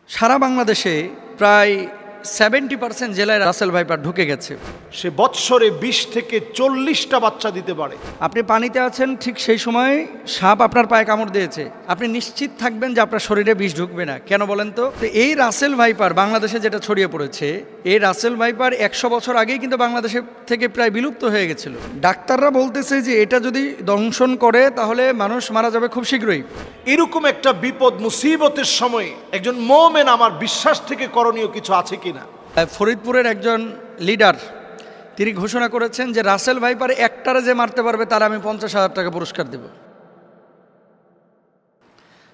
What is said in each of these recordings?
সারা বাংলাদেশে প্রায় 70% জেলায় রাসেল ভাইপার ঢুকে গেছে। সে বৎসরে 20 থেকে 40টা বাচ্চা দিতে পারে। আপনি পানিতে আছেন, ঠিক সেই সময় সাপ আপনার পায়ে কামড় দিয়েছে, আপনি নিশ্চিত থাকবেন যে আপনার শরীরে বিষ ঢুকবে না। কেন বলেন তো? এই রাসেল ভাইপার বাংলাদেশে যেটা ছড়িয়ে পড়েছে, এই রাসেল ভাইপার 100 বছর আগেই কিন্তু বাংলাদেশে থেকে প্রায় বিলুপ্ত হয়ে গেছিল। ডাক্তাররা বলতেছে যে এটা যদি দংশন করে তাহলে মানুষ মারা যাবে খুব শীঘ্রই। এরকম একটা বিপদ মুসিবতের সময় একজন মুমিন আমার বিশ্বাস থেকে করণীয় কিছু আছে কিনা? ফরিদপুরের একজন লিডার তিনি ঘোষণা করেছেন যে রাসেল ভাইপার একটারে যে মারতে পারবে তার আমি 50,000 টাকা পুরস্কার দেব।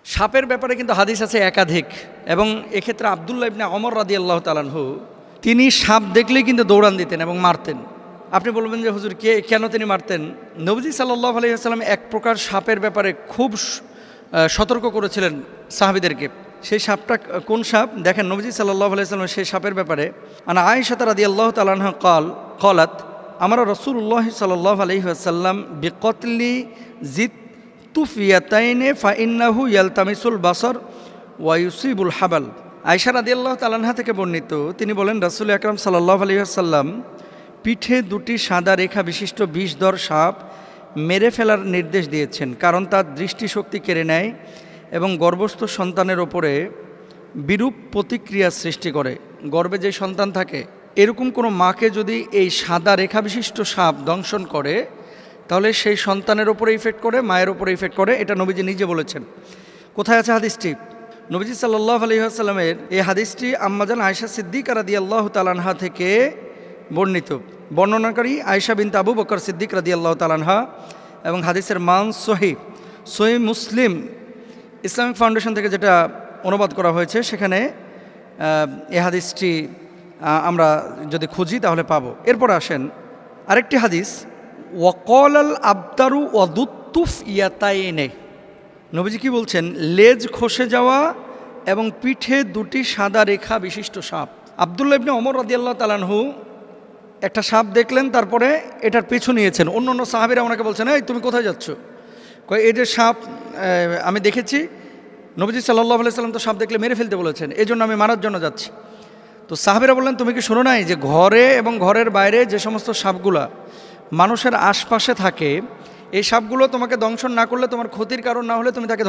সাপের ব্যাপারে কিন্তু হাদিস আছে একাধিক, এবং এক্ষেত্রে আব্দুল্লাহ ইবনে ওমর রাদিয়াল্লাহু তাআলা আনহু তিনি সাপ দেখলেই কিন্তু দৌড়ান দিতেন এবং মারতেন। আপনি বলবেন যে হুজুর কেন তিনি মারতেন? নবীজি সাল্লাল্লাহু আলাইহি ওয়াসাল্লাম এক প্রকার সাপের ব্যাপারে খুব সতর্ক করেছিলেন সাহাবীদেরকে। সেই সাপটা কোন সাপ দেখেন, নবীজি সাল্লাল্লাহু আলাইহি ওয়াসাল্লাম সেই সাপের ব্যাপারে আনা আয়েশা রাদিয়াল্লাহু তাআলা আনহা قالت আমরা রাসূলুল্লাহ সাল্লাল্লাহু আলাইহি ওয়াসাল্লাম বিকতলি জিত তুফিয়াতাইনে ফাইন্নাহু ইয়ালতামিসুল বাসর ওয়া ইউসিবুল হাবাল। আয়েশা রাদিয়াল্লাহু তাআলা আনহা থেকে বর্ণিত, তিনি বলেন রাসূল আকরাম সাল্লাল্লাহু আলাইহি ওয়াসাল্লাম পিঠে দুটি সাদা রেখা বিশিষ্ট বিষধর সাপ মেরে ফেলার নির্দেশ দিয়েছেন, কারণ তার দৃষ্টিশক্তি কেড়ে নেয় এবং গর্ভস্থ সন্তানের ওপরে বিরূপ প্রতিক্রিয়া সৃষ্টি করে। গর্ভে যে সন্তান থাকে এরকম কোনো মাকে যদি এই সাদা রেখা বিশিষ্ট সাপ দংশন করে তাহলে সেই সন্তানের ওপরে ইফেক্ট করে, মায়ের ওপরে ইফেক্ট করে। এটা নবীজি নিজে বলেছেন। কোথায় আছে হাদিসটি? নবীজি সাল্লাল্লাহু আলাইহি ওয়াসাল্লামের এই হাদিসটি আম্মাজান আয়েশা সিদ্দিকা রাদিয়াল্লাহু তাআলা আনহা থেকে বর্ণিত। বর্ণনাকারী আয়েশা বিনতে আবু বকর সিদ্দিক রাদিয়াল্লাহু তাআলা আনহা, এবং হাদিসের মান সহিহ মুসলিম ইসলামিক ফাউন্ডেশন থেকে যেটা অনুবাদ করা হয়েছে সেখানে এই হাদিসটি আমরা যদি খুঁজি তাহলে পাবো। এরপর আসেন আরেকটি হাদিস, ওয়াকল আল আবতারু ওয়াদুত্তুফ ইয়াতাইনে। নবীজি কি বলছেন? লেজ খসে যাওয়া এবং পিঠে দুটি সাদা রেখা বিশিষ্ট সাপ। আব্দুল্লাহ ইবনে ওমর রাদিয়াল্লাহু তাআলা আনহু একটা সাপ দেখলেন, তারপরে এটার পিছু নিয়েছেন। অন্য সাহাবীরা ওনাকে বলছেন, এই তুমি কোথায় যাচ্ছ? এই যে সাপ আমি দেখেছি, নবীজি সাল্লাল্লাহু আলাইহি ওয়াসাল্লাম তো সাপ দেখলে মেরে ফেলতে বলেছেন, এই জন্য আমি মারার জন্য যাচ্ছি। তো সাহাবীরা বললেন, তুমি কি শোনো নাই যে ঘরে এবং ঘরের বাইরে যে সমস্ত সাপগুলা মানুষের আশপাশে থাকে, এই সাপগুলো তোমাকে দংশন না করলে, তোমার ক্ষতির কারণ না হলে তুমি তাকে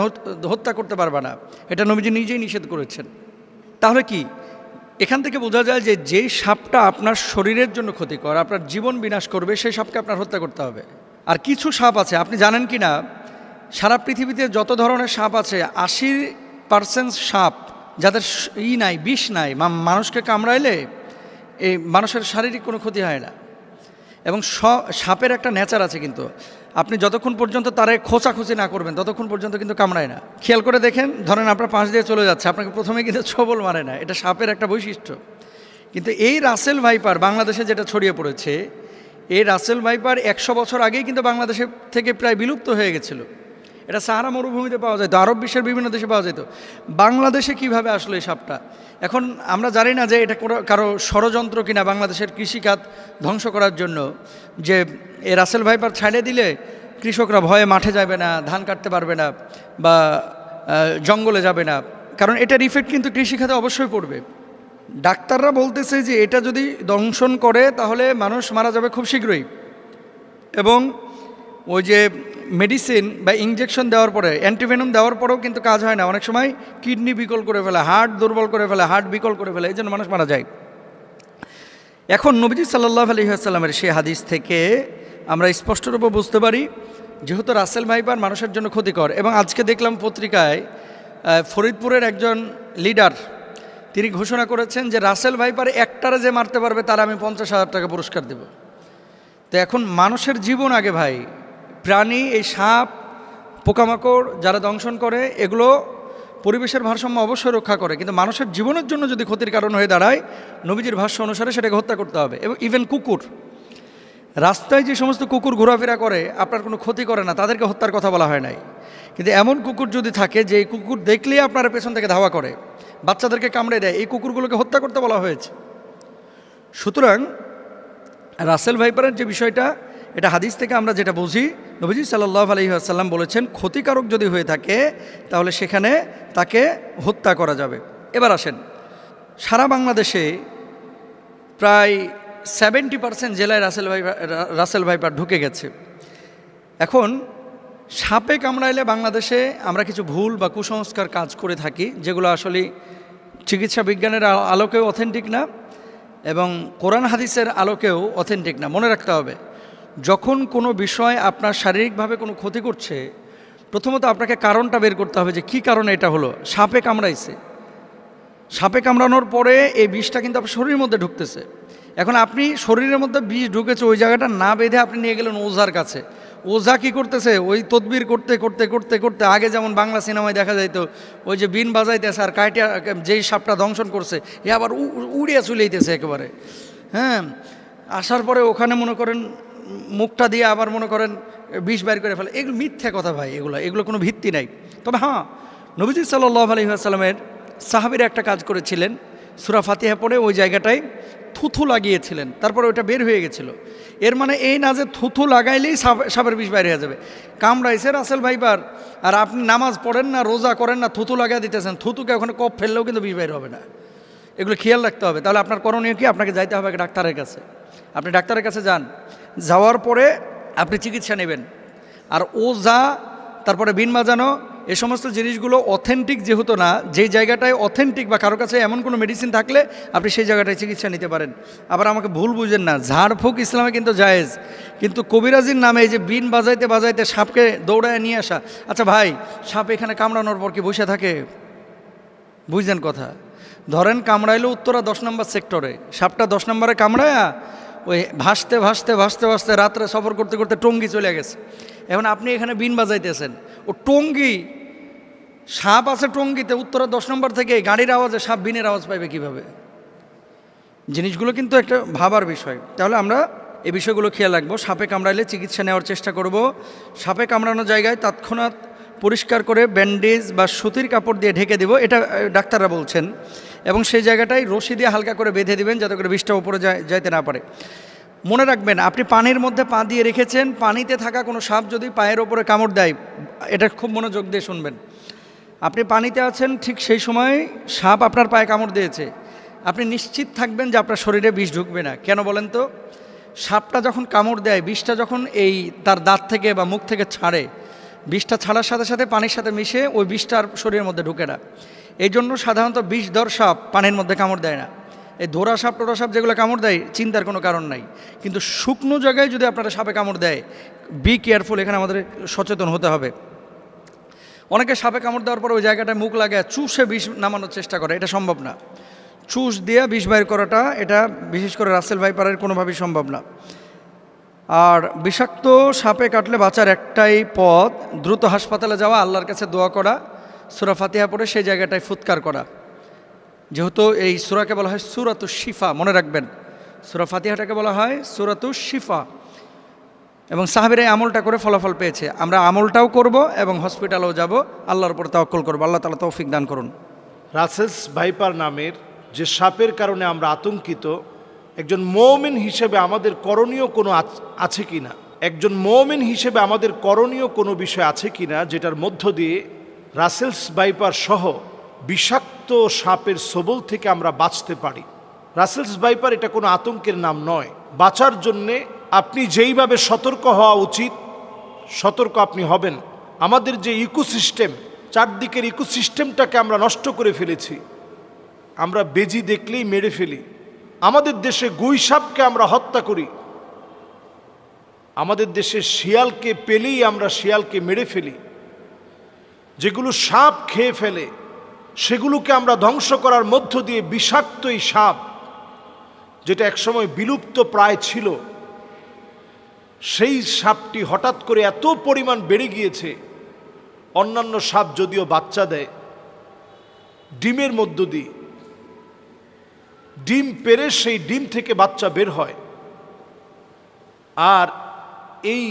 হত্যা করতে পারবে না। এটা নবীজি নিজেই নিষেধ করেছেন। তাহলে কি এখান থেকে বোঝা যায় যে যেই সাপটা আপনার শরীরের জন্য ক্ষতিকর, আপনার জীবন বিনাশ করবে, সেই সাপকে আপনার হত্যা করতে হবে। আর কিছু সাপ আছে, আপনি জানেন কি না, সারা পৃথিবীতে যত ধরনের সাপ আছে 80% সাপ যাদের নাই, বিষ নাই, মানুষকে কামড়াইলে এই মানুষের শারীরিক কোনো ক্ষতি হয় না। এবং সাপের একটা নেচার আছে, কিন্তু আপনি যতক্ষণ পর্যন্ত তারে খোঁচাখুচি না করবেন ততক্ষণ পর্যন্ত কিন্তু কামড়ায় না। খেয়াল করে দেখেন, ধরেন আপনার পাশ দিয়ে চলে যাচ্ছে, আপনাকে প্রথমে কিন্তু ছবল মারে না, এটা সাপের একটা বৈশিষ্ট্য। কিন্তু এই রাসেল ভাইপার বাংলাদেশে যেটা ছড়িয়ে পড়েছে, এই রাসেল ভাইপার 100 বছর আগেই কিন্তু বাংলাদেশে থেকে প্রায় বিলুপ্ত হয়ে গেছিল। এটা সাহারা মরুভূমিতে পাওয়া যেত, আরব বিশ্বের বিভিন্ন দেশে পাওয়া যেত। বাংলাদেশে কিভাবে আসলো এই সাপটা? এখন আমরা জানি না যে এটা কারো ষড়যন্ত্র কিনা বাংলাদেশের কৃষিখাত ধ্বংস করার জন্য, যে এই রাসেল ভাইপার ছাড়ে দিলে কৃষকরা ভয়ে মাঠে যাবে না, ধান কাটতে পারবে না, বা জঙ্গলে যাবে না, কারণ এটার ইফেক্ট কিন্তু কৃষিখাতে অবশ্যই পড়বে। ডাক্তাররা বলতেছে যে এটা যদি দংশন করে তাহলে মানুষ মারা যাবে খুব শীঘ্রই, এবং ওই যে মেডিসিন বা ইঞ্জেকশন দেওয়ার পরে, অ্যান্টিভেনম দেওয়ার পরেও কিন্তু কাজ হয় না। অনেক সময় কিডনি বিকল করে ফেলে, হার্ট দুর্বল করে ফেলে, হার্ট বিকল করে ফেলে, এই জন্য মানুষ মারা যায়। এখন নবীজি সাল্লাল্লাহু আলাইহি ওয়াসাল্লামের সেই হাদিস থেকে আমরা স্পষ্টরূপে বুঝতে পারি যেহেতু রাসেল ভাইপার মানুষের জন্য ক্ষতিকর। এবং আজকে দেখলাম পত্রিকায় ফরিদপুরের একজন লিডার তিনি ঘোষণা করেছেন যে রাসেল ভাইপার একটারে যে মারতে পারবে তার আমি 50,000 টাকা পুরস্কার দেব। তো এখন মানুষের জীবন আগে ভাই, প্রাণী, এই সাপ, পোকামাকড় যারা দংশন করে এগুলো পরিবেশের ভারসাম্য অবশ্যই রক্ষা করে, কিন্তু মানুষের জীবনের জন্য যদি ক্ষতির কারণ হয়ে দাঁড়ায়, নবীজির ভাষ্য অনুসারে সেটাকে হত্যা করতে হবে। এবং ইভেন কুকুর, রাস্তায় যে সমস্ত কুকুর ঘোরাফেরা করে আপনার কোনো ক্ষতি করে না, তাদেরকে হত্যার কথা বলা হয় নাই। কিন্তু এমন কুকুর যদি থাকে যে এই কুকুর দেখলেই আপনার পেছন থেকে ধাওয়া করে, বাচ্চাদেরকে কামড়ে দেয়, এই কুকুরগুলোকে হত্যা করতে বলা হয়েছে। সুতরাং রাসেল ভাইপারের যে বিষয়টা, এটা হাদিস থেকে আমরা যেটা বুঝি, নবীজি সাল্লাল্লাহু আলাইহি ওয়াসাল্লাম বলেছেন ক্ষতিকারক যদি হয়ে থাকে তাহলে সেখানে তাকে হত্যা করা যাবে। এবার আসেন, সারা বাংলাদেশে প্রায় 70% জেলায় রাসেল ভাইপার ঢুকে গেছে। এখন সাপে কামড়াইলে বাংলাদেশে আমরা কিছু ভুল বা কুসংস্কার কাজ করে থাকি, যেগুলো আসলে চিকিৎসা বিজ্ঞানের আলোকেও অথেন্টিক না এবং কোরআন হাদিসের আলোকেও অথেন্টিক না। মনে রাখতে হবে, যখন কোনো বিষয় আপনার শারীরিকভাবে কোনো ক্ষতি করছে, প্রথমত আপনাকে কারণটা বের করতে হবে যে কী কারণে এটা হলো। সাপে কামড়াইছে, সাপে কামড়ানোর পরে এই বিষটা কিন্তু আপনার শরীরের মধ্যে ঢুকতেছে। এখন আপনি শরীরের মধ্যে বিষ ঢুকেছে, ওই জায়গাটা না বেঁধে আপনি নিয়ে গেলেন ওঝার কাছে। ওঝা কী করতেছে, ওই তদবির করতে করতে করতে করতে, আগে যেমন বাংলা সিনেমায় দেখা যাইতো ওই যে বিন বাজাইতেছে আর কাইটা যেই সাপটা দংশন করছে এ আবার উড়িয়া চলেইতেছে একেবারে। হ্যাঁ, আসার পরে ওখানে মনে করেন মুখটা দিয়ে আবার মনে করেন বিষ বাইর করে ফেলে। এগুলো মিথ্যা কথা ভাই, এগুলো কোনো ভিত্তি নাই। তবে হ্যাঁ, নবীজি সাল্লাল্লাহু আলাইহি ওয়াসাল্লামের সাহাবীরা একটা কাজ করেছিলেন, সূরা ফাতিহা পড়ে ওই জায়গাটায় থুথু লাগিয়েছিলেন, তারপরে ওটা বের হয়ে গেছিল। এর মানে এই না যে থুথু লাগাইলেই সাপের বিষ বাইরে হয়ে যাবে। কামড়াইছে রাসেল ভাইপার আর আপনি নামাজ পড়েন না, রোজা করেন না, থুতু লাগাই দিতেছেন, থুতুকে ওখানে কপ ফেললেও কিন্তু বিষ বাইর হবে না। এগুলো খেয়াল রাখতে হবে। তাহলে আপনার করণীয় কি? আপনাকে যাইতে হবে ডাক্তারের কাছে। আপনি ডাক্তারের কাছে যান, যাওয়ার পরে আপনি চিকিৎসা নেবেন। আর ওঝা, তারপরে বিন বাজানো, এই সমস্ত জিনিসগুলো অথেন্টিক যেহেতু না, যেই জায়গাটায় অথেন্টিক বা কারো কাছে এমন কোনো মেডিসিন থাকলে আপনি সেই জায়গাটায় চিকিৎসা নিতে পারেন। আবার আমাকে ভুল বুঝেন না, ঝাড়ফুঁক ইসলামে কিন্তু জায়েজ, কিন্তু কবিরাজির নামে এই যে বিন বাজাইতে বাজাইতে সাপকে দৌড়ায় নিয়ে আসা। আচ্ছা ভাই, সাপ এখানে কামড়ানোর পর কি বসে থাকে? বুঝলেন কথা? ধরেন কামড়াইলো উত্তরা 10 নম্বর সেক্টরে, সাপটা 10 নম্বরে কামড়ায়া ওই ভাসতে ভাসতে ভাসতে ভাসতে রাত্রে সফর করতে করতে টঙ্গী চলে গেছে। এখন আপনি এখানে বিন বাজাইতেছেন, ও টঙ্গী, সাপ আছে টঙ্গীতে, উত্তরা 10 নম্বর থেকে গাড়ির আওয়াজে সাপ বিনের আওয়াজ পাইবে কিভাবে? জিনিসগুলো কিন্তু একটা ভাবার বিষয়। তাহলে আমরা এই বিষয়গুলো খেয়াল রাখবো। সাপে কামড়াইলে চিকিৎসা নেওয়ার চেষ্টা করব। সাপে কামড়ানো জায়গায় তৎক্ষণাৎ পরিষ্কার করে ব্যান্ডেজ বা সুতির কাপড় দিয়ে ঢেকে দিব, এটা ডাক্তাররা বলছেন। এবং সেই জায়গাটায় রশি দিয়ে হালকা করে বেঁধে দিবেন, যাতে করে বিষটা উপরে যাইতে না পারে। মনে রাখবেন, আপনি পানির মধ্যে পা দিয়ে রেখেছেন, পানিতে থাকা কোনো সাপ যদি পায়ের ওপরে কামড় দেয়, এটা খুব মনোযোগ দিয়ে শুনবেন। আপনি পানিতে আছেন, ঠিক সেই সময় সাপ আপনার পায়ে কামড় দিয়েছে, আপনি নিশ্চিত থাকবেন যে আপনার শরীরে বিষ ঢুকবে না। কেন বলেন তো? সাপটা যখন কামড় দেয়, বিষটা যখন এই তার দাঁত থেকে বা মুখ থেকে ছাড়ে, বিষটা ছাড়ার সাথে সাথে পানির সাথে মিশে ওই বিষটা আর শরীরের মধ্যে ঢুকে না। এই জন্য সাধারণত বিষধর সাপ পানির মধ্যে কামড় দেয় না। এই ধরা সাপ টোরা সাপ যেগুলো কামড় দেয়, চিন্তার কোনো কারণ নাই। কিন্তু শুকনো জায়গায় যদি আপনারা সাপে কামড় দেয়, বি কেয়ারফুল, এখানে আমাদের সচেতন হতে হবে। অনেকে সাপে কামড় দেওয়ার পর ওই জায়গাটায় মুখ লাগায় চুষে বিষ নামানোর চেষ্টা করে, এটা সম্ভব না। চুষ দিয়ে বিষ বাইর করাটা, এটা বিশেষ করে রাসেল ভাইপারের কোনোভাবেই সম্ভব না। আর বিষাক্ত সাপে কাটলে বাঁচার একটাই পথ, দ্রুত হাসপাতালে যাওয়া, আল্লাহর কাছে দোয়া করা, সূরা ফাতিহা পড়ে সেই জায়গাটায় ফুৎকার করা। যেহেতু এই সূরাকে বলা হয় সূরাতুশ শিফা, মনে রাখবেন, সূরা ফাতিহাটাকে বলা হয় সূরাতুশ শিফা। এবং সাহাবীরা এই আমলটা করে ফলাফল পেয়েছে। আমরা আমলটাও করব এবং হসপিটালেও যাব, আল্লাহর উপর তাওয়াক্কুল করব। আল্লাহ তাআলা তৌফিক দান করুন। রাসেলস ভাইপার নামের যে সাপের কারণে আমরা আতঙ্কিত, একজন মুমিন হিসেবে আমাদের করণীয় কোনো আছে কি না? একজন মুমিন হিসেবে আমাদের করণীয় কোনো বিষয় আছে কি না, যেটার মধ্য দিয়ে রাসেলস ভাইপার সহ বিষাক্ত সাপের ছোবল থেকে আমরা বাঁচতে পারি। রাসেলস ভাইপার এটা কোনো আতঙ্কের নাম নয়। বাঁচার জন্যে আপনি যেইভাবে সতর্ক হওয়া উচিত, সতর্ক আপনি হবেন। আমাদের যে ইকোসিস্টেম, চারদিকের ইকোসিস্টেমটাকে আমরা নষ্ট করে ফেলেছি। আমরা বেজি দেখলেই মেরে ফেলি। আমাদের দেশে গুই সাপকে আমরা হত্যা করি। আমাদের দেশে শিয়ালকে পেলেই আমরা শিয়ালকে মেরে ফেলি। যেগুলো সাপ খেয়ে ফেলে সেগুলোকে আমরা ধ্বংস করার মধ্য দিয়ে বিষাক্ত এই সাপ, যেটা একসময় বিলুপ্ত প্রায় ছিল, সেই সাপটি হঠাৎ করে এত পরিমাণ বেড়ে গিয়েছে। অন্যান্য সাপ যদিও বাচ্চা দেয় ডিমের মধ্য দিয়ে, ডিম পেড়ে সেই ডিম থেকে বাচ্চা বের হয়। আর এই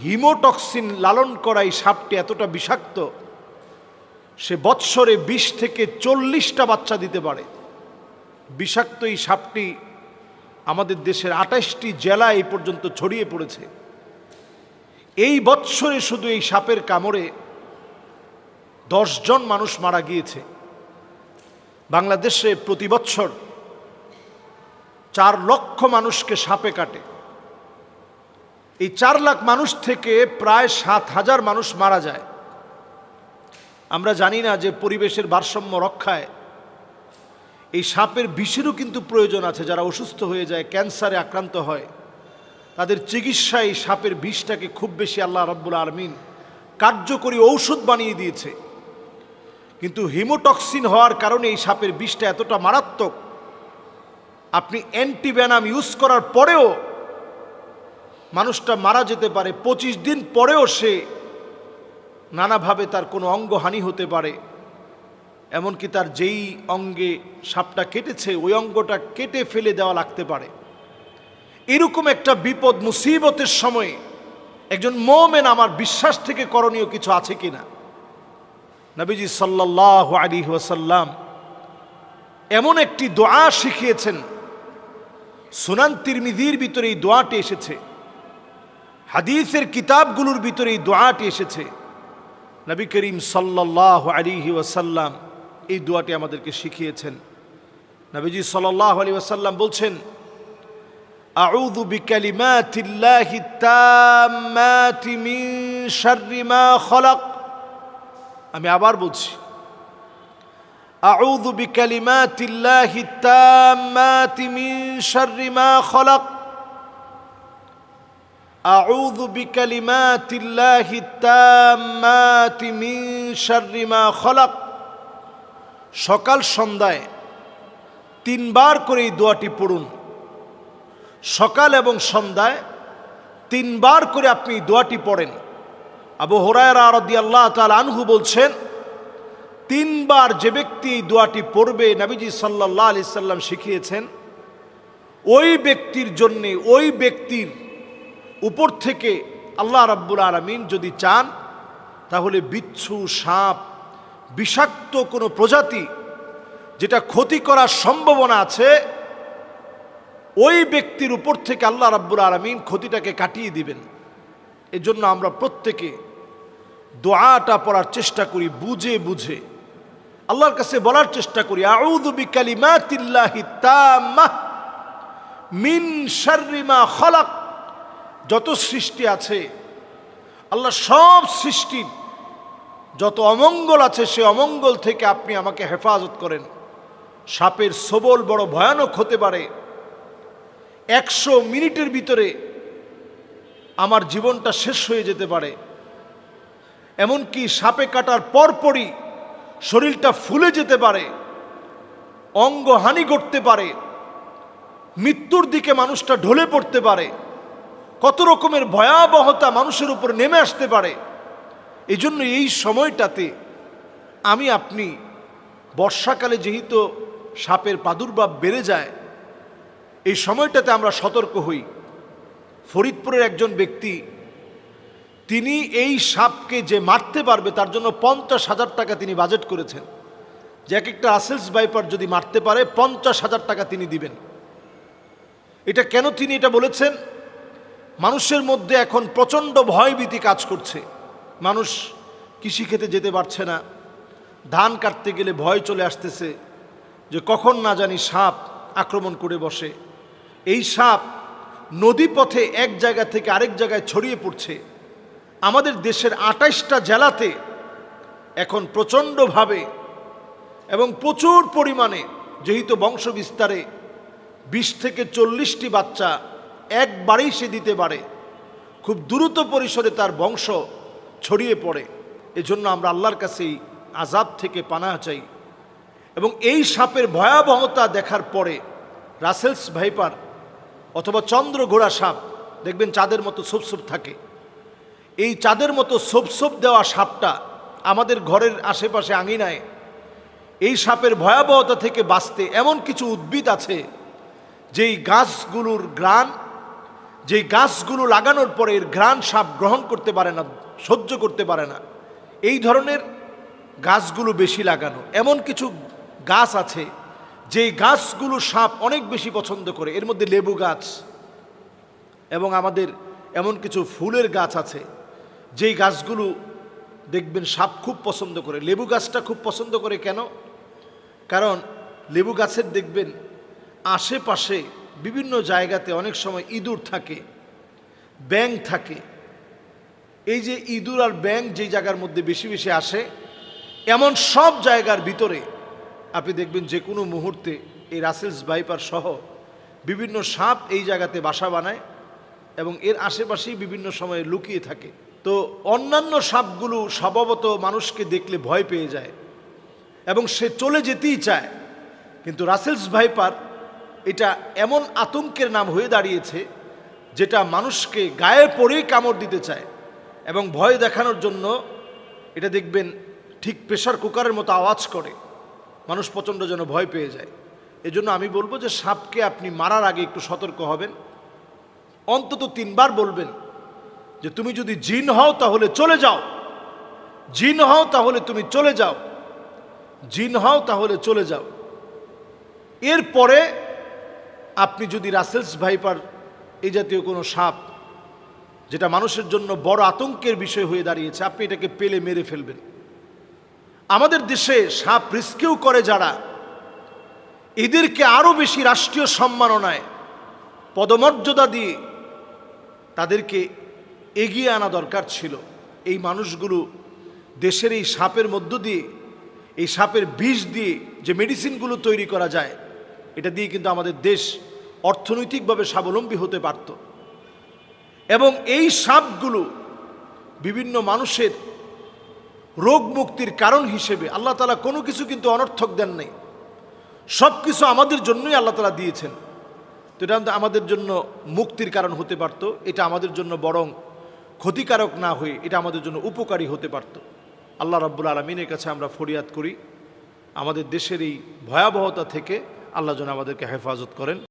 হিমোটক্সিন লালন করা এই সাপটি এতটা বিষাক্ত, সে বৎসরে 20 থেকে 40টা বাচ্চা দিতে পারে। বিষাক্ত এই সাপটি আমাদের দেশের 28টি জেলায় এই পর্যন্ত ছড়িয়ে পড়েছে। এই বৎসরে শুধু এই সাপের কামড়ে 10 জন মানুষ মারা গিয়েছে। বাংলাদেশে প্রতি বছর 4 লক্ষ মানুষকে সাপে কাটে। এই 4 লাখ মানুষ থেকে প্রায় 7,000 মানুষ মারা যায়। আমরা জানি না যে পরিবেশের ভারসাম্য রক্ষায় এই সাপের বিষেরও কিন্তু প্রয়োজন আছে। যারা অসুস্থ হয়ে যায়, ক্যান্সারে আক্রান্ত হয়, তাদের চিকিৎসায় এই সাপের বিষটাকে খুব বেশি আল্লাহ রাব্বুল আলামিন কার্যকরী ঔষধ বানিয়ে দিয়েছে। কিন্তু হিমোটক্সিন হওয়ার কারণে এই সাপের বিষটা এতটা মারাত্মক, আপনি অ্যান্টিভেনাম ইউজ করার পরেও মানুষটা মারা যেতে পারে। 25 দিন পরেও সে নানাভাবে তার কোনো অঙ্গহানি হতে পারে। এমনকি তার যেই অঙ্গে সাপটা কেটেছে ওই অঙ্গটা কেটে ফেলে দেওয়া লাগতে পারে। এরকম একটা বিপদ মুসিবতের সময় একজন মুমিন আমার বিশ্বাস থেকে করণীয় কিছু আছে কিনা? নবীজি সাল্লাল্লাহু আলাইহি ওয়াসাল্লাম এমন একটি দোয়া শিখিয়েছেন, সুনান তিরমিজির ভিতরে এই দোয়াটি এসেছে, হাদিসের কিতাবগুলোর ভিতরে এই দোয়াটি এসেছে। নবী করিম সাল্লাল্লাহু আলাইহি ওয়াসাল্লাম এই দোয়াটি আমাদেরকে শিখিয়েছেন। নবীজি সাল্লাল্লাহু আলাইহি ওয়াসাল্লাম বলছেন, আউযু বিকালিমাতিল্লাহি তাম্মাতি মিন শাররি মা খলাক। আমি আবার বলছি, আউযু বিকালিমাতিল্লাহি তাম্মাতি মিন শাররি মা খলাক। আউযু বিকালিমাতিল্লাহি তাম্মাতি মিন শাররি মা খলাক। সকাল সন্ধ্যায় 3 বার করে এই দোয়াটি পড়ুন। সকাল এবং সন্ধ্যায় 3 বার করে আপনি এই দোয়াটি পড়েন। আবু হুরায়রা রাদিয়াল্লাহু তাআলা আনহু বলছেন, 3 বার যে ব্যক্তি এই দোয়াটি পড়বে, নবীজি সাল্লাল্লাহু আলাইহি সাল্লাম শিখিয়েছেন, ওই ব্যক্তির জন্য, ওই ব্যক্তির উপর থেকে আল্লাহ রাব্বুল আলামিন যদি চান তাহলে বিচ্ছু, সাপ, বিষাক্ত কোনো প্রজাতি যেটা ক্ষতি করার সম্ভাবনা আছে, ওই ব্যক্তির উপর থেকে আল্লাহ রাব্বুল আলামিন ক্ষতিটাকে কাটিয়ে দিবেন। এজন্য আমরা প্রত্যেকে দোয়াটা পড়ার চেষ্টা করি, বুঝে বুঝে আল্লাহর কাছে বলার চেষ্টা করি, আউযু বিকালিমাতিল্লাহি তাম্মাহ মিন শাররি মা খলাক। যত সৃষ্টি আছে, আল্লাহ সব সৃষ্টির যত অমঙ্গল আছে, সে অমঙ্গল থেকে আপনি আমাকে হেফাজত করেন। সাপের ছোবল বড় ভয়ানক হতে পারে। 100 মিনিটের ভিতরে আমার জীবনটা শেষ হয়ে যেতে পারে। এমনকি সাপে কাটার পরপরই শরীরটা ফুলে যেতে পারে, অঙ্গহানি ঘটতে পারে, মৃত্যুর দিকে মানুষটা ঢলে পড়তে পারে, কত রকমের ভয়াবহতা মানুষের উপর নেমে আসতে পারে। এই জন্য এই সময়টাতে আমি আপনি, বর্ষাকালে যেহেতু সাপের প্রাদুর্ভাব বেড়ে যায়, এই সময়টাতে আমরা সতর্ক হই। ফরিদপুরের একজন ব্যক্তি, তিনি এই সাপকে যে মারতে পারবে তার জন্য 50,000 টাকা তিনি বাজেট করেছেন, যে এক একটা রাসেলস ভাইপার যদি মারতে পারে 50,000 টাকা তিনি দিবেন। এটা কেন তিনি এটা বলেছেন? মানুষের মধ্যে এখন প্রচণ্ড ভয়ভীতি কাজ করছে। মানুষ কৃষিক্ষেতে যেতে পারছে না, ধান কাটতে গেলে ভয় চলে আসতেছে যে কখন না জানি সাপ আক্রমণ করে বসে। এই সাপ নদী পথে এক জায়গা থেকে আরেক জায়গায় ছড়িয়ে পড়ছে। আমাদের দেশের 28টা জেলাতে এখন প্রচণ্ডভাবে এবং প্রচুর পরিমাণে, যেহেতু বংশ বিস্তারে 20 থেকে 40টি বাচ্চা একবারেই সে দিতে পারে, খুব দ্রুত পরিসরে তার বংশ ছড়িয়ে পড়ে। এজন্য আমরা আল্লাহর কাছে এই আযাব থেকে পানাহ চাই। এবং এই সাপের ভয়াবহতা দেখার পরে রাসেলস ভাইপার অথবা চন্দ্রঘোড়া সাপ, দেখবেন চাঁদের মতো ছোপ থাকে, এই চাঁদের মতো ছোপ দেওয়া সাপটা আমাদের ঘরের আশেপাশে আঙিনায়, এই সাপের ভয়াবহতা থেকে বাঁচতে এমন কিছু উদ্ভিদ আছে যেই গাছগুলোর ঘ্রাণ, যেই গাছগুলো লাগানোর পরে এর ঘ্রাণ সাপ গ্রহণ করতে পারে না, সহ্য করতে পারে না। এই ধরনের গাছগুলো বেশি লাগানো। এমন কিছু গাছ আছে যেই গাছগুলো সাপ অনেক বেশি পছন্দ করে, এর মধ্যে লেবু গাছ, এবং আমাদের এমন কিছু ফুলের গাছ আছে যেই গাছগুলো দেখবেন সাপ খুব পছন্দ করে। লেবু গাছটা খুব পছন্দ করে কেন? কারণ লেবু গাছের দেখবেন আশেপাশে বিভিন্ন জায়গাতে অনেক সময় ইঁদুর থাকে, ব্যাঙ থাকে। এই যে ইঁদুর আর ব্যাঙ যে জায়গার মধ্যে বেশি বেশি আসে, এমন সব জায়গার ভিতরে আপনি দেখবেন যে কোনো মুহূর্তে এই রাসেলস ভাইপার সহ বিভিন্ন সাপ এই জায়গাতে বাসা বানায় এবং এর আশেপাশেই বিভিন্ন সময়ে লুকিয়ে থাকে। তো অন্যান্য সাপগুলো স্বভাবত মানুষকে দেখলে ভয় পেয়ে যায় এবং সে চলে যেতেই চায়, কিন্তু রাসেলস ভাইপার এটা এমন আতঙ্কের নাম হয়ে দাঁড়িয়েছে যেটা মানুষকে গায়ে পড়েই কামড় দিতে চায় এবং ভয় দেখানোর জন্য এটা দেখবেন ঠিক প্রেসার কুকারের মতো আওয়াজ করে, মানুষ প্রচণ্ড যেন ভয় পেয়ে যায়। এজন্য আমি বলবো যে সাপকে আপনি মারার আগে একটু সতর্ক হবেন, অন্তত 3 বার বলবেন যে তুমি যদি জিন হও তাহলে চলে যাও, জিন হও তাহলে তুমি চলে যাও, জিন হও তাহলে চলে যাও। এরপরে আপনি যদি রাসেলস ভাইপার এই জাতীয় কোনো সাপ যেটা মানুষের জন্য বড় আতঙ্কের বিষয় হয়ে দাঁড়িয়েছে, আপনি এটাকে পেলে মেরে ফেলবেন। আমাদের দেশে সাপ রিস্কেও করে যারা, এদেরকে আরও বেশি রাষ্ট্রীয় সম্মাননায় পদমর্যাদা দিয়ে তাদেরকে এগিয়ে আনা দরকার ছিল। এই মানুষগুলো দেশের এই সাপের মধ্য দিয়ে, এই সাপের বিষ দিয়ে যে মেডিসিনগুলো তৈরি করা যায়, এটা দিয়ে কিন্তু আমাদের দেশ অর্থনৈতিকভাবে স্বাবলম্বী হতে পারত। এবং এই সাপগুলো বিভিন্ন মানুষের রোগ মুক্তির কারণ হিসেবে আল্লাহ তাআলা কোনো কিছু কিন্তু অনর্থক দেন নাই, সব কিছু আমাদের জন্যই আল্লাহ তাআলা দিয়েছেন। তো এটা আমাদের জন্য মুক্তির কারণ হতে পারত, এটা আমাদের জন্য বরং ক্ষতিকারক না হয়ে এটা আমাদের জন্য উপকারী হতে পারত। আল্লাহ রাব্বুল আলামিনের কাছে আমরা ফরিয়াদ করি আমাদের দেশের এই ভয়াবহতা থেকে আল্লাহ যেন আমাদেরকে হেফাজত করেন।